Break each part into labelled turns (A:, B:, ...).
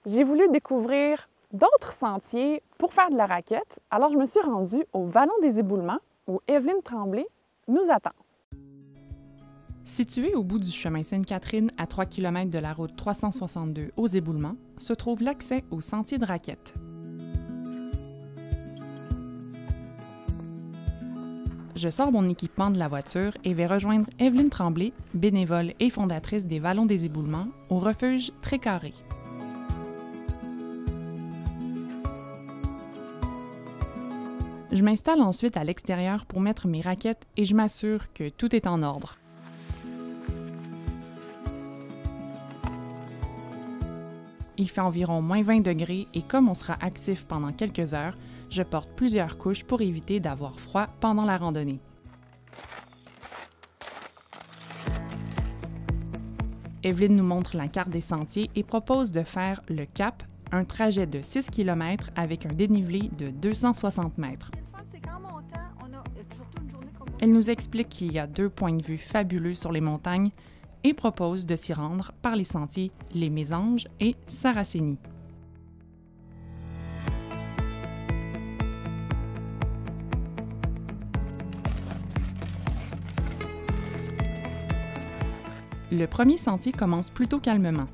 A: J'ai voulu découvrir d'autres sentiers pour faire de la raquette, alors je me suis rendue au Vallon des Éboulements où Evelyne Tremblay nous attend. Situé au bout du chemin Sainte-Catherine, à 3 km de la route 362 aux Éboulements, se trouve l'accès au sentier de raquette. Je sors mon équipement de la voiture et vais rejoindre Evelyne Tremblay, bénévole et fondatrice des Vallons des Éboulements, au refuge Trécarré. Je m'installe ensuite à l'extérieur pour mettre mes raquettes et je m'assure que tout est en ordre. Il fait environ moins 20 degrés et comme on sera actif pendant quelques heures, je porte plusieurs couches pour éviter d'avoir froid pendant la randonnée. Evelyne nous montre la carte des sentiers et propose de faire le Cap, un trajet de 6 km avec un dénivelé de 260 mètres. Elle nous explique qu'il y a 2 points de vue fabuleux sur les montagnes et propose de s'y rendre par les sentiers Les Mésanges et Saracénie. Le premier sentier commence plutôt calmement.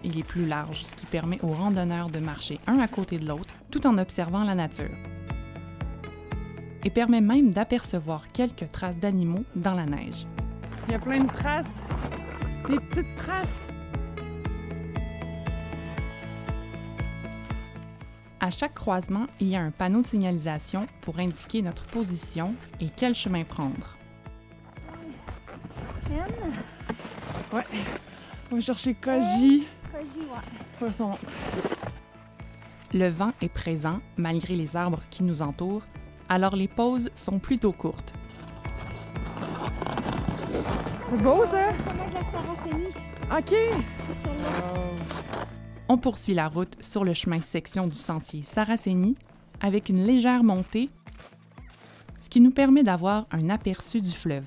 A: Il est plus large, ce qui permet aux randonneurs de marcher un à côté de l'autre tout en observant la nature. Et permet même d'apercevoir quelques traces d'animaux dans la neige. Il y a plein de traces, des petites traces. À chaque croisement, il y a un panneau de signalisation pour indiquer notre position et quel chemin prendre. Ouais, on va chercher Koji. Le vent est présent malgré les arbres qui nous entourent, alors les pauses sont plutôt courtes. C'est beau ça? OK! On poursuit la route sur le chemin section du sentier Saracénie avec une légère montée, ce qui nous permet d'avoir un aperçu du fleuve.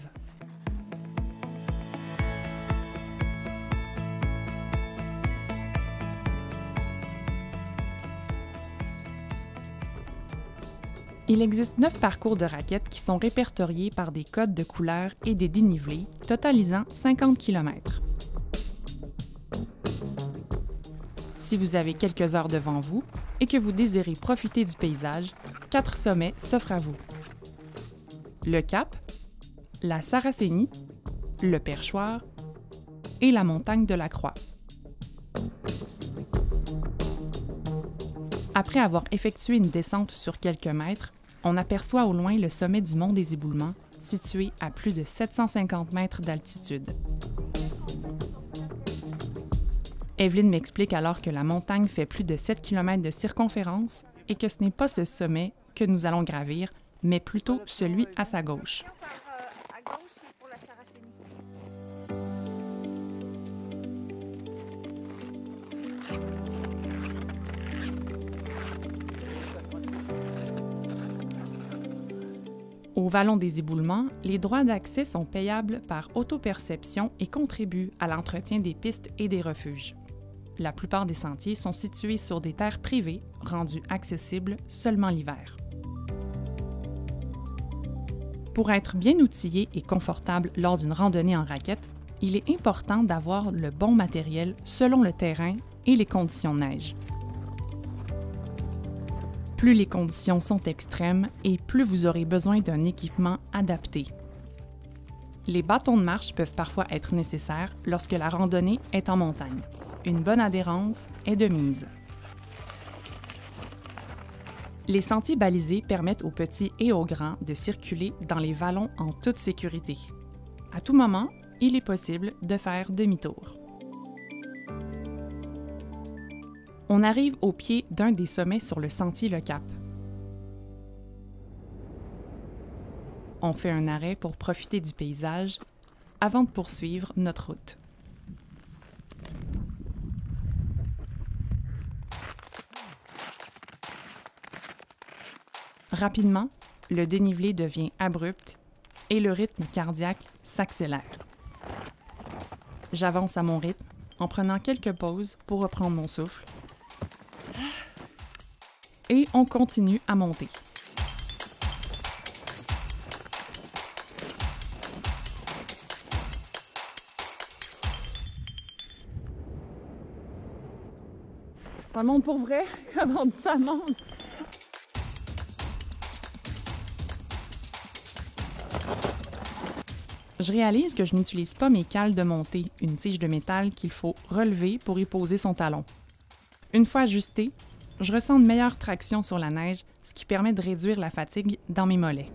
A: Il existe 9 parcours de raquettes qui sont répertoriés par des codes de couleurs et des dénivelés, totalisant 50 km. Si vous avez quelques heures devant vous et que vous désirez profiter du paysage, 4 sommets s'offrent à vous. Le Cap, la Saracénie, le Perchoir et la montagne de la Croix. Après avoir effectué une descente sur quelques mètres, on aperçoit au loin le sommet du mont des Éboulements, situé à plus de 750 mètres d'altitude. Evelyne m'explique alors que la montagne fait plus de 7 km de circonférence et que ce n'est pas ce sommet que nous allons gravir, mais plutôt celui à sa gauche. Au Vallon des Éboulements, les droits d'accès sont payables par autoperception et contribuent à l'entretien des pistes et des refuges. La plupart des sentiers sont situés sur des terres privées, rendues accessibles seulement l'hiver. Pour être bien outillé et confortable lors d'une randonnée en raquette, il est important d'avoir le bon matériel selon le terrain et les conditions de neige. Plus les conditions sont extrêmes et plus vous aurez besoin d'un équipement adapté. Les bâtons de marche peuvent parfois être nécessaires lorsque la randonnée est en montagne. Une bonne adhérence est de mise. Les sentiers balisés permettent aux petits et aux grands de circuler dans les vallons en toute sécurité. À tout moment, il est possible de faire demi-tour. On arrive au pied d'un des sommets sur le sentier Le Cap. On fait un arrêt pour profiter du paysage avant de poursuivre notre route. Rapidement, le dénivelé devient abrupt et le rythme cardiaque s'accélère. J'avance à mon rythme, en prenant quelques pauses pour reprendre mon souffle. Et on continue à monter. Ça monte pour vrai, quand on dit ça monte. Je réalise que je n'utilise pas mes cales de montée, une tige de métal qu'il faut relever pour y poser son talon. Une fois ajusté, je ressens une meilleure traction sur la neige, ce qui permet de réduire la fatigue dans mes mollets.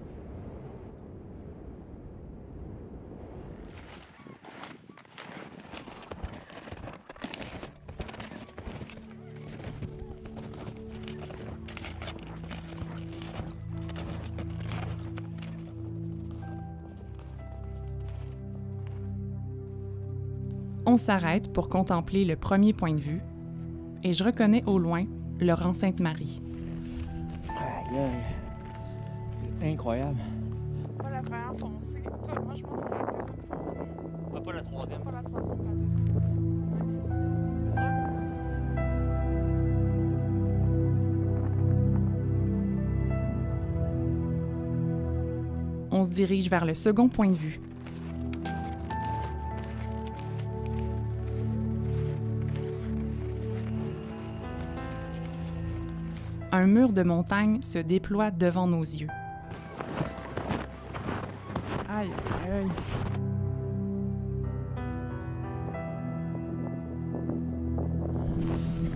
A: On s'arrête pour contempler le premier point de vue et je reconnais au loin le rang Sainte-Marie.
B: Aïe, aïe. C'est incroyable.
A: Pas la première foncée. Moi, je pense que c'est la deuxième foncée.
B: Ah, pas la troisième.
A: Pas la troisième, la deuxième. C'est sûr? On se dirige vers le second point de vue. Un mur de montagne se déploie devant nos yeux. Aïe, aïe.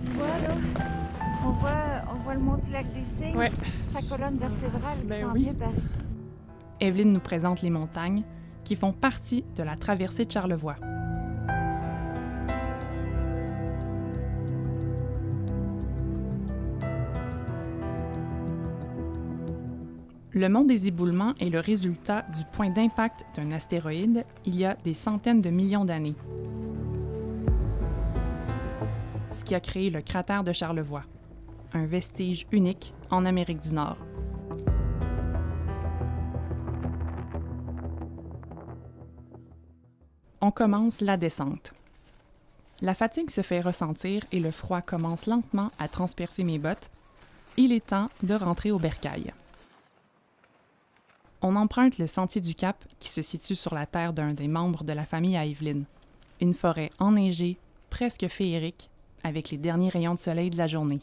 C: Tu vois là, on voit le mont du lac des Cygnes,
A: Ouais.
C: sa colonne vertébrale qui
A: Ben
C: s'en
A: oui.
C: vient par ici.
A: Evelyne nous présente les montagnes qui font partie de la traversée de Charlevoix. Le mont des Éboulements est le résultat du point d'impact d'un astéroïde il y a des centaines de millions d'années, ce qui a créé le cratère de Charlevoix, un vestige unique en Amérique du Nord. On commence la descente. La fatigue se fait ressentir et le froid commence lentement à transpercer mes bottes. Il est temps de rentrer au bercail. On emprunte le sentier du Cap qui se situe sur la terre d'un des membres de la famille à Evelyne. Une forêt enneigée, presque féerique, avec les derniers rayons de soleil de la journée.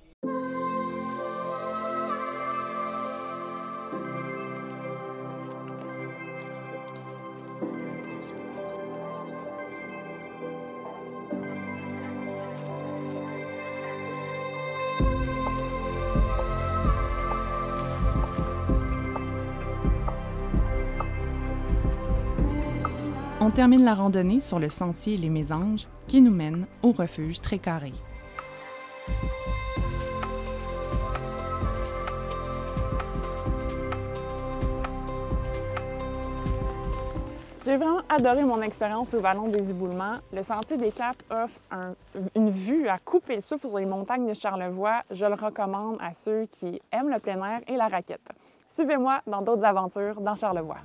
A: On termine la randonnée sur le sentier Les Mésanges qui nous mène au refuge Trécarré.
D: J'ai vraiment adoré mon expérience au Vallon des Éboulements. Le Sentier des Caps offre une vue à couper le souffle sur les montagnes de Charlevoix. Je le recommande à ceux qui aiment le plein air et la raquette. Suivez-moi dans d'autres aventures dans Charlevoix.